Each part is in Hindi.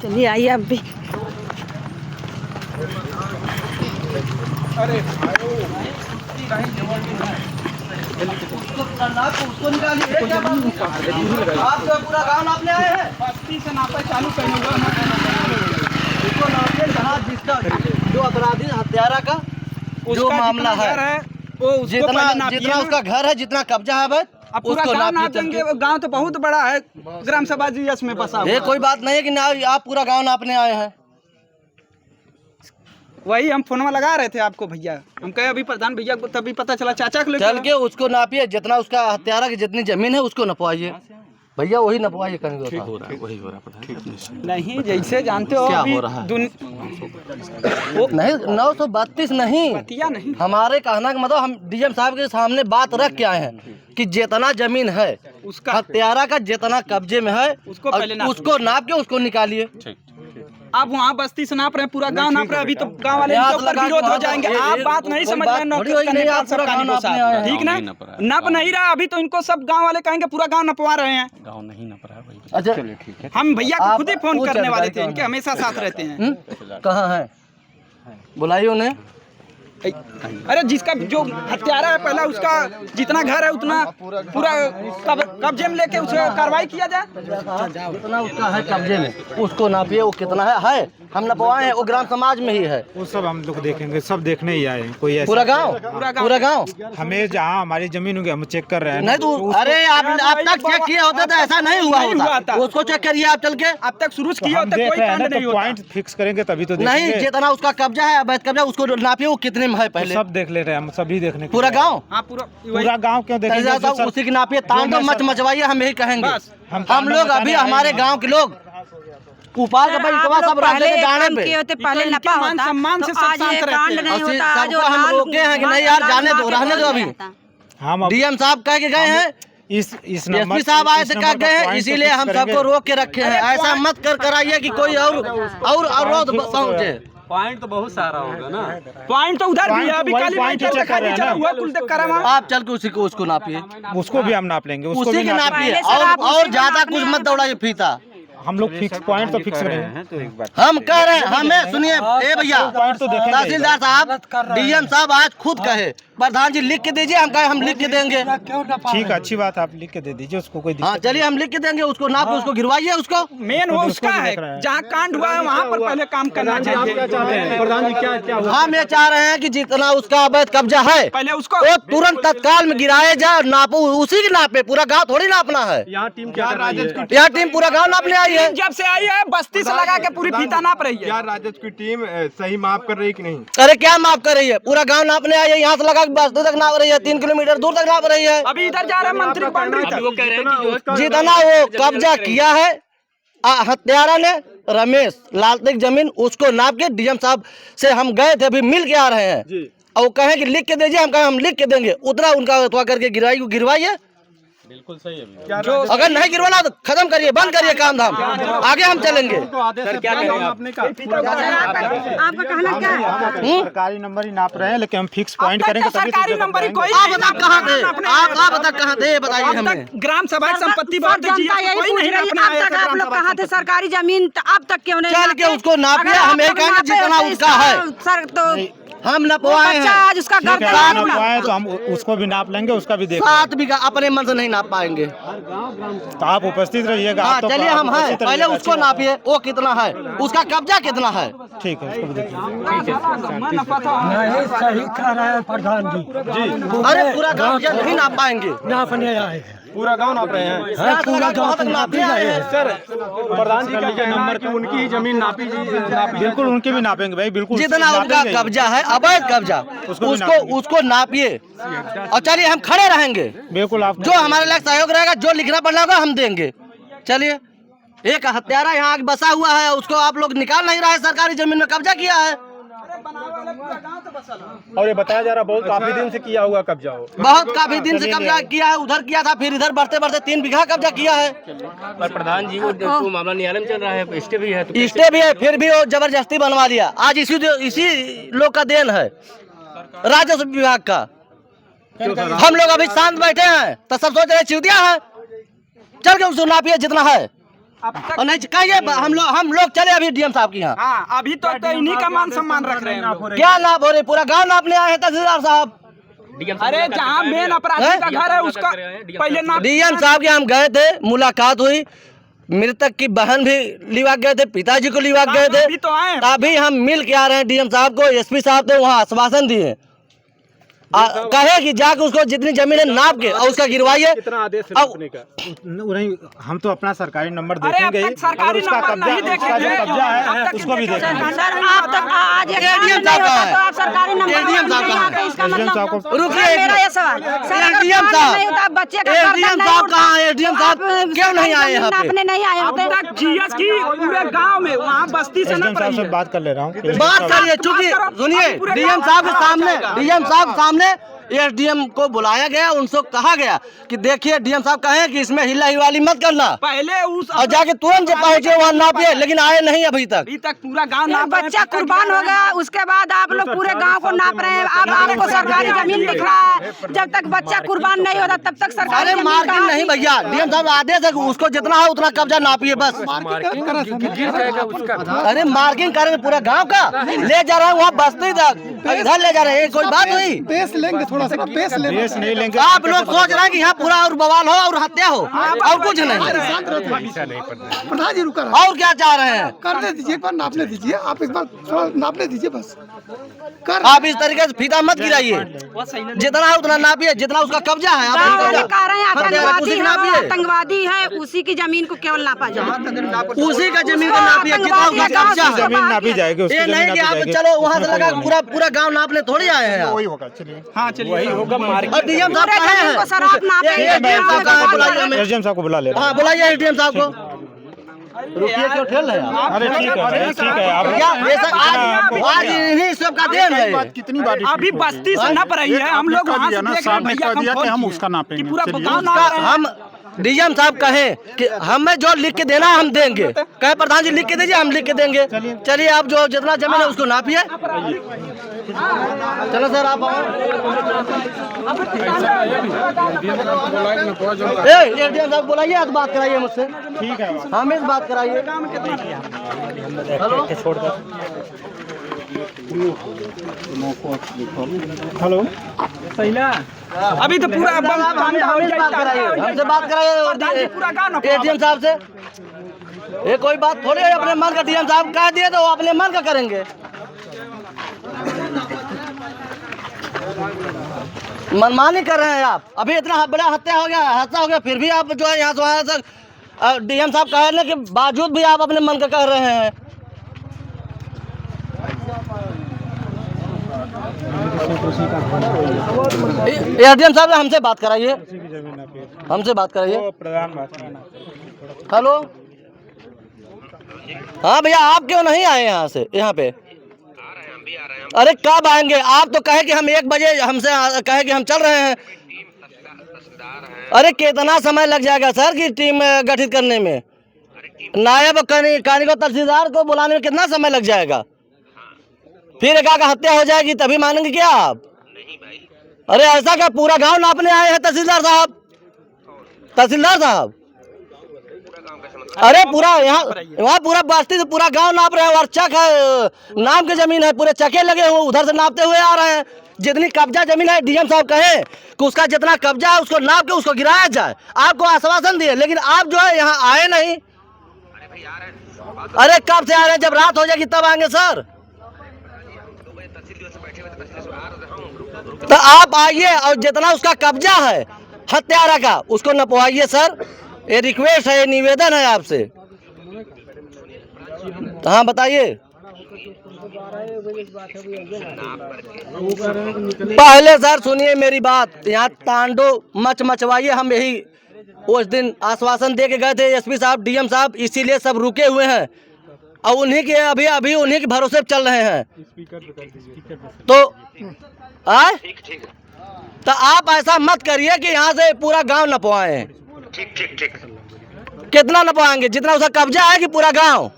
चलिए आइए आप भी। अरे उसको निकालिए। आप जो पूरा गाँव नापने आए हैं, बस्ती से नापा चालू करने उसको नापिए। जहाँ जिसका जो अपराधी हत्यारा का जो मामला है वो जितना उसका घर है, जितना कब्जा है भाई, अब पूरा गाँव नाप देंगे। गाँव तो बहुत बड़ा है, ग्राम सभा जीएस में बसा ये कोई बात नहीं है कि आप पूरा गाँव नापने आए हैं। वही हम फोन में लगा रहे थे आपको भैया, हम कहे अभी प्रधान भैया को, तभी पता चला चाचा को चल के उसको नापिए। जितना उसका हत्यारा की जितनी जमीन है उसको नपवाइए भैया, वही नपवाइए। करेंगे वही हो रहा है। नहीं, जैसे जानते हो क्या अभी हो रहा है? नहीं 932 नहीं, बतिया नहीं। हमारे कहना का मतलब हम डीएम साहब के सामने बात रख के आए हैं कि जितना जमीन है उसका हत्यारा का जितना कब्जे में है उसको पहले उसको नाप के उसको निकालिए। आप वहाँ बस्ती से नाप रहे हैं, पूरा गांव नाप रहे हैं। अभी तो गांव वाले इनके ऊपर विरोध हो जाएंगे। आप बात नहीं समझ रहे हैं, ठीक ना? नप नहीं रहा अभी तो इनको सब गांव वाले कहेंगे पूरा गांव नपवा रहे हैं। गाँव नहीं नप रहा भाई। अच्छा ठीक है। हम भैया को खुद ही फोन करने वाले थे, इनके हमेशा साथ रहते हैं। कहाँ है? बुलाइए उन्हें। अरे जिसका जो हत्यारा है पहला उसका जितना घर है उतना पूरा कब्जे में लेके उसे कार्रवाई किया जाए। जितना उसका है कब्जे में उसको नापिए। वो कितना है हम नपवाए हैं। वो ग्राम समाज में ही है। वो सब हम लोग देखेंगे, सब देखने ही आए हैं। कोई ऐसा पूरा गांव हमें जहाँ हमारी जमीन होगी हम चेक कर रहे हैं। नहीं तो अरे आप तक चेक किया होता तो ऐसा नहीं हुआ होता। उसको चेक करिए आप चल के। अब तक शुरू किया होता कोई कांड नहीं होता। पॉइंट फिक्स करेंगे तभी तो नहीं, जितना उसका कब्जा है अवैध कब्जा उसको नापिए। वो कितने में है पहले सब देख ले रहे हैं, हम सभी देखने पूरा गांव। हाँ पूरा गांव क्यों देखेंगे? उसी की नापिए। तांडव मच मचवाइए, हम यही कहेंगे। हम लोग अभी हमारे गांव के लोग ऊपर का सब पहले गाने पे पहले नपा होता सम्मान से तो आज ये कांड नहीं होता। आज सबको हम रोके हैं कि नहीं यार जाने दो, रहने दो। अभी हम डीएम साहब कह के गए हैं, इस एसपी साहब आए थे कह गए हैं, इसीलिए हम सबको रोक के रखे हैं। ऐसा मत कराइए कि कोई और अवरोध पहुंचे। पॉइंट तो बहुत सारा होगा ना। पॉइंट तो उधर भी है। अभी काली पॉइंट चेक कर रहे हैं ना। आप चल के उसी को उसको नापिए। उसको भी हम नाप लेंगे, उसको उसी भी के नाप नापिए। पहले से आप और उसी ज्यादा को कुछ नापने मत दौड़ाइए फीता। हम लोग फिक्स पॉइंट तो फिक्स करेंगे। तो एक बार हम कह रहे हैं, हमें सुनिए ए भैया, पॉइंट तो देखेंगे। तहसीलदार साहब डीएम साहब आज खुद कहे प्रधान जी लिख के दीजिए। हम कहे हम लिख के देंगे। ठीक है, अच्छी बात, आप लिख के दे दीजिए उसको। कोई हाँ चलिए हम लिख के देंगे। उसको नाप के उसको गिरवाइए। उसको मेन वो उसका है जहाँ कांड हुआ है वहाँ पर पहले काम करना चाहिए। प्रधान जी क्या हम ये चाह रहे हैं कि जितना उसका अवैध कब्जा है पहले उसको वो तुरंत तत्काल में गिराए जाए। नापो उसी की नापे, पूरा गांव थोड़ी नापना है। यहाँ टीम क्या यहाँ टीम पूरा गांव नापने आई है। जब से आई है बस्ती से लगा के पूरी फीता नाप रही है। क्या राजद की टीम सही माप कर रही है कि नहीं? अरे क्या माफ कर रही है? पूरा गांव नापने आई है। यहाँ से लगा के बस्ती तक नाप रही है। 3 किलोमीटर दूर तक नाप रही है। अभी इधर जा रहे हैं मंत्री बाउंड्री तक। जितना वो कब्जा किया है हत्यारा ने रमेश लालतेग जमीन, उसको नाप के डीएम साहब से हम गए थे, अभी मिल के आ रहे हैं। और वो कहे कि लिख के दीजिए। हम कहे हम लिख के देंगे। उतना उनका अथवा करके गिरवाइए। बिल्कुल सही है। जो अगर नहीं गिरवाना तो खत्म करिए, बंद करिए काम धाम, आगे हम चलेंगे। सर क्या कहेंगे आपका कहना क्या है? सरकारी नंबर ही नाप रहे हैं, लेकिन हम फिक्स पॉइंट करेंगे तभी तो सरकारी नंबर ही कोई आप बता कहाँ थे? आप बता कहाँ थे? बताइए हमें। ग्राम सभा की संपत्ति बहुत जनता यही पूछ रही है, अब तक आप लोग कहाँ थे? सरकारी जमीन अब तक क्यों नहीं चल के उसको नापिए। हम यही कहेंगे जितना उसका है सर तो हम नपवाए हैं। आज उसका घर ठीक है, तैयार आप होना। नपवाए तो हम उसको भी नाप लेंगे, उसका भी देख 7 बीघा अपने मन से नहीं नाप पाएंगे। तो आप उपस्थित रहिएगा। हाँ आप तो चलिए हम हैं। उपस्थित पहले रहिएगा। उसको नापिए, वो कितना है, उसका कब्जा कितना है। ठीक है, उसको भी देखिए। सही कह रहे हैं प्रधान जी। अरे पूरा गांव नहीं नाप पाएंगे। नापने आए हैं, पूरा गांव नाप रहे हैं पूरा गांव तो नापी गए हैं। सर। प्रधान जी का नंबर की उनकी ही जमीन नापी बिल्कुल उनके भी नापेंगे भाई, बिल्कुल जितना उनका कब्जा है अवैध कब्जा उसको नापिए। और चलिए हम खड़े रहेंगे। बिल्कुल आप जो हमारे लिए सहयोग रहेगा, जो लिखना पड़ना होगा हम देंगे। चलिए एक हत्यारा यहाँ बसा हुआ है, उसको आप लोग निकाल नहीं रहे। सरकारी जमीन में कब्जा किया है। और ये बताया जा रहा बहुत काफी दिन से किया हुआ कब्जा हो। बहुत काफी दिन से कब्जा किया है। उधर किया था, फिर इधर बढ़ते बढ़ते 3 बीघा कब्जा किया है। पर प्रधान जी वो मामला न्यायालय में चल रहा है, स्टे भी है। स्टे भी है, फिर भी वो जबरदस्ती बनवा लिया। आज इसी लोग का देन है, राजस्व विभाग का। हम लोग अभी शांत बैठे हैं तो सब सोच रहे चिवतिया है। चल के उसको नापिए जितना है। अब तक और नहीं कहिए हम लोग चले अभी डीएम साहब के यहाँ। हाँ अभी तो इन्हीं का मान सम्मान रख रहे हैं। क्या लाभ हो रहे, पूरा गाँव नापने आए हैं तहसीलदार साहब। अरे जहाँ मेन अपराधी का घर है उसका पहले नाप। डीएम साहब के हम गए थे, मुलाकात हुई, मृतक की बहन भी लिवा गए थे, पिताजी को लिवा गए थे। अभी तो आए अभी हम मिल के आ रहे हैं डीएम साहब को। एसपी साहब थे वहाँ आश्वासन दिए, कहे कि जाके उसको जितनी जमीन है नाप के और उसका गिरवाइए। कितना आदेश है अब रोकने का? नहीं, हम तो अपना सरकारी नंबर अरे देखेंगे अब ही, तक सरकारी अगर उसका नंबर नहीं कब्जा, उसका जो देखेंगे। कब्जा अब है तक उसको भी कितने देखेंगे। सर आप तक आज एक काम एडीएम नहीं साहब होता का तो आप सरकारी नंबर एडीएम साहब नहीं का आते, इसका एडीएम मतलब साहब को- रुकिए, मेरा ये सवाल सर, अगर एडीएम काम साहब, नहीं होता बच्चे का एडीएम गर्दन नहीं साहब उठता, कहाँ हैं? एडीएम साहब आप क्यों नहीं आए यहाँ पे? नापने नहीं आए अब होते। तक जीएस की पूरे गांव में वहाँ बस्ती से एसडीएम नप साहब रही से है। बात कर ले रहा हूँ। बात करिए, चूंकि सुनिए डीएम साहब के सामने एसडीएम को बुलाया गया, उनसे कहा गया कि देखिए डीएम साहब कहे कि इसमें हिला हिवाली मत करना, पहले उस और जाके तुरंत पहुंचे वहाँ नापिए, लेकिन आए नहीं अभी तक। पूरा गांव एक नाप रहे हैं, बच्चा पिता कुर्बान हो गया, उसके बाद आप लोग पूरे गांव को नाप रहे हैं। अब आपको सरकारी जमीन दिख रहा है, जब तक बच्चा कुर्बान नहीं होता तब तक सरकारी अरे जमीन मार्किंग कहाँ नहीं थी? भैया, डीएम साहब आदेश है कि उसको जितना है उतना कब्जा नापिए बस। अरे मार्किंग करेंगे पूरा गांव का, ले जा रहे हैं वहाँ बस्ती तक, इधर ले जा रहे हैं, कोई बात हुई? पेश लेंगे, थोड़ा सा पेश लेंगे। केस नहीं लेंगे। आप लोग सोच रहे हैं कि यहाँ पूरा और बवाल हो और हत्या हो और कुछ नहीं, प्रधान जी रुका रहा, और क्या चाह रहे हैं? करने दीजिए, एक बार नापने दीजिए, आप एक बार थोड़ा नापने दीजिए बस। कर आप इस तरीके से फीता मत गिराइए, जितना है उतना नापिए, जितना उसका कब्जा है आप गाँव वही वाले कब्जा। कह रहे हैं आतंकवादी उसी है, को वो नापिए, आतंकवादी है, उसी की जमीन को केवल नापा जाए। उसी का जमीन को नापिए जितना उसका कब्जा है। जमीन नापी जाएगी, उसकी ये जमीन नहीं कि आप नापी चलो वहाँ से लगा पूरा गांव नापने थोड़ी आए हैं आप। वही होगा। चलिए, हाँ चलिए वही होगा मार्केट। और डीएम साहब पूरे कहे जमीन को हैं, सर आप नापेंगे, एडीएम साहब कहाँ है? बुलाइए हमें। एसडीएम साहब को बुला ले रहा हाँ बुलाइए एडीएम साहब को। रुकिए, क्यों ठेल रहे हैं आप? हूँ। अरे ठीक है आप क्या ये सब आज इन्हीं सब का देन है ये? कितनी बार अभी बस्ती से नप रही है, हम लोग वहाँ से देख रहे हैं भैया कि हम किए उसका नापेंगे। कि पूरा चलिए। गाँव नाप रहे हैं। हम डीएम साहब कहें कि हमें जो लिख के देना हम देंगे, कहे प्रधान जी लिख के दीजिए, हम लिख के देंगे। चलिए आप जो जितना जमीन है उसको नापिए। चलो सर आप आओ। एडीएम साहब बुलाइए, आज बात कराइए मुझसे। ठीक है। हमें से बात कराइए। हेलो हेलो, अभी तो पूरा बम ठंडा हो हमसे बात कराइए, हमसे बात कराइए पूरा गाँव नपा। एडीएम साहब से। ये कोई बात थोड़ी है, अपने मन का डीएम साहब कह दिए तो वो अपने मन का करेंगे। मनमानी कर रहे हैं आप। अभी इतना बड़ा हत्या हो गया, हादसा हो गया, फिर भी आप जो है यहाँ से वहाँ तक डीएम साहब कहने के बावजूद भी आप अपने मन का कर रहे हैं। एडीएम साहब हमसे बात कराइए, हमसे बात कराइए। प्रधान बात। हेलो, हाँ भैया आप क्यों नहीं आए यहाँ से यहाँ पे? अरे कब आएंगे? आप तो कहे कि हम 1 बजे हमसे कहे कि हम चल रहे हैं। अरे कितना समय लग जाएगा सर की टीम गठित करने में? नायब कारीगर तहसीलदार को बुलाने में कितना समय लग जाएगा? फिर एक हत्या हो जाएगी तभी मानेंगे क्या आप? अरे ऐसा क्या पूरा गांव नापने आए हैं तहसीलदार साहब? तहसीलदार साहब अरे पूरा वहाँ पूरा बस्ती से पूरा गांव नाप रहे हैं, और चक है, नाम की जमीन है, पूरे चके लगे हुए उधर से नापते हुए आ रहे हैं। जितनी कब्जा जमीन है डीएम साहब कहे कि उसका जितना कब्जा है उसको नाप के उसको गिराया जाए। आपको आश्वासन दिए, लेकिन आप जो है यहाँ आए नहीं। अरे कब से आ रहे हैं? जब रात हो जाएगी तब आएंगे सर। तो आप आइए और जितना उसका कब्जा है हत्यारा का उसको नपवाइए सर। ये रिक्वेस्ट है, ये निवेदन है आपसे। हाँ बताइए। पहले सर सुनिए मेरी बात, यहाँ तांडो मचवाइए। हम यही उस दिन आश्वासन दे के गए थे एसपी साहब, डीएम साहब, इसीलिए सब रुके हुए हैं और उन्हीं के अभी उन्हीं के भरोसे चल रहे हैं। तो आए तो आप ऐसा मत करिए कि यहाँ से पूरा गांव नपवाए। ठीक। कितना नपवाएंगे? जितना उसका कब्जा है कि पूरा गांव?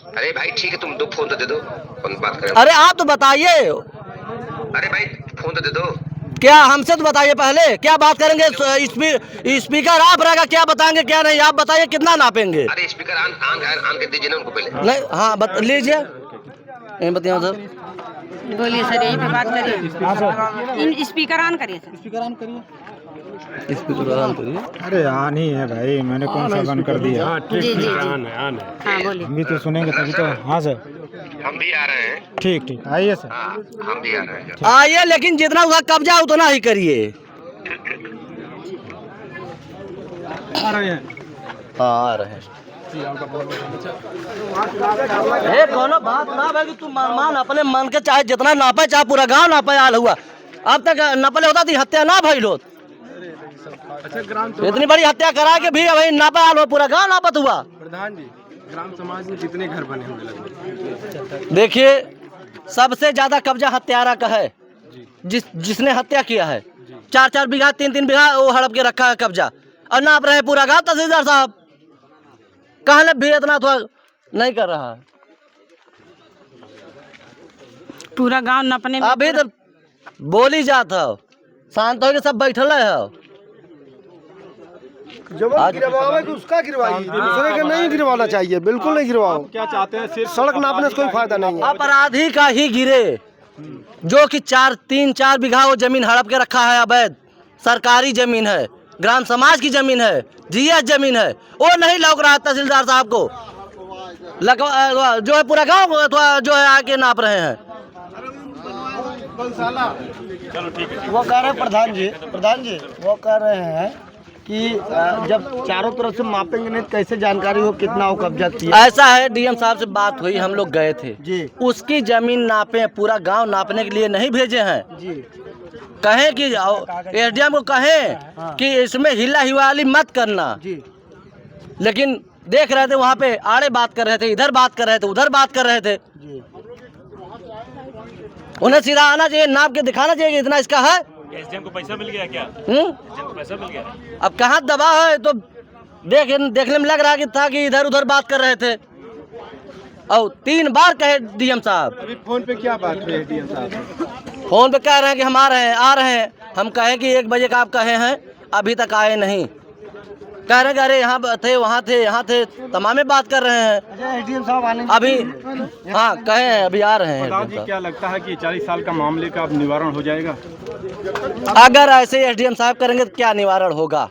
अरे भाई ठीक है, तुम 2 फोन तो दे दो, फोन बात करें। अरे आप तो बताइए। अरे भाई फोन तो दे दो। क्या हमसे तो बताइए पहले, क्या बात करेंगे? स्पीकर आप रहेगा, क्या बताएंगे क्या नहीं? आप बताइए कितना नापेंगे? अरे स्पीकर आन के दीजिए ना उनको पहले। नहीं, हाँ लीजिए, बताइए सर। बोलिए सर, यही पे बात करिए। इन स्पीकर ऑन करिए सर। स्पीकर ऑन करिए। अरे ऑन ही है भाई, मैंने कौन सा बंद कर दिया? जी जी जी, हाँ बोलिए। हम भी तो सुनेंगे तभी तो। हाँ सर, हम भी आ रहे हैं। ठीक ठीक, आइए सर। हाँ, हम भी आ रहे हैं। आइए, लेकिन जितना हुआ कब्जा उतना ही करिए। आ रहे हैं। हाँ आ रहे हैं। ए कोनो बात ना भाई कि तू मान अपने मन के चाहे जितना नापे, चाहे पूरा गांव नापे आल हुआ। अब तक नपले होता थी, हत्या ना भइल होत। इतनी बड़ी हत्या करा के भी भाई नापे आल हो, पूरा गांव नापत हुआ। प्रधान जी, ग्राम समाज में कितने घर बने हुए लगभग? देखिए, सबसे ज्यादा कब्जा हत्यारा का है, जिसने हत्या किया है। 4-4 बीघा 3-3 बीघा वो हड़प के रखा है कब्जा, और नाप रहे पूरा गांव। तहसीलदार साहब कहले भी इतना थोड़ा नहीं कर रहा है। पूरा गांव नपने में अभी तो बोली जात हो, शांत हो के सब बैठल है। जब गिरवावे कि उसका गिरवाइए, दूसरे के नहीं गिरवाना चाहिए, बिल्कुल नहीं गिरवाओ। क्या चाहते हैं? सिर्फ सड़क नापने से कोई फायदा नहीं है। अपराधी का ही गिरे, जो कि 3-4 बीघा वो जमीन हड़प के रखा है अवैध। सरकारी जमीन है, ग्राम समाज की जमीन है, जीएस जमीन है, वो नहीं लौक रहा है तहसीलदार साहब को। जो है पूरा गांव जो है आके नाप रहे हैं। वो कह रहे हैं प्रधान जी वो कह रहे हैं कि जब चारों तरफ से मापेंगे नहीं तो कैसे जानकारी हो कितना वो कब्जा किया? ऐसा है, डीएम साहब से बात हुई, हम लोग गए थे जी उसकी जमीन नापे, पूरा गांव नापने के लिए नहीं भेजे हैं। जी कहें कि एसडीएम को कहें कि इसमें हिला हिवाली मत करना, जी लेकिन देख रहे थे वहाँ पे आड़े बात कर रहे थे, इधर बात कर रहे थे, उधर बात कर रहे थे। जी। उन्हें सीधा आना चाहिए, नाप के दिखाना चाहिए कि इतना इसका है। एसडीएम को पैसा मिल गया क्या? पैसा मिल गया? अब कहाँ दबा है, तो देखने में लग रहा था कि इधर उधर बात कर रहे थे। और 3 बार कहे डीएम साहब। अभी फोन पे क्या बात हुई है डीएम साहब? फोन पे कह रहे हैं कि हम आ रहे हैं। हम कहे कि 1 बजे का आप कहे हैं, अभी तक आए नहीं। कह रहे हैं कि अरे यहाँ थे, वहाँ थे, यहाँ थे, तमामे बात कर रहे हैं। एसडीएम साहब आने अभी हाँ कहे हैं, अभी आ रहे हैं। प्रधान जी, क्या लगता है कि 40 साल का मामले का अब निवारण हो जाएगा? अगर ऐसे एसडीएम साहब करेंगे तो क्या निवारण होगा?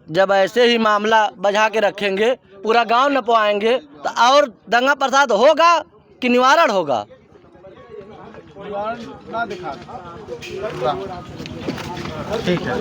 जब ऐसे ही मामला बजा के रखेंगे, पूरा गांव नपवाएंगे, तो और दंगा प्रसाद होगा कि निवारण होगा? ठीक है।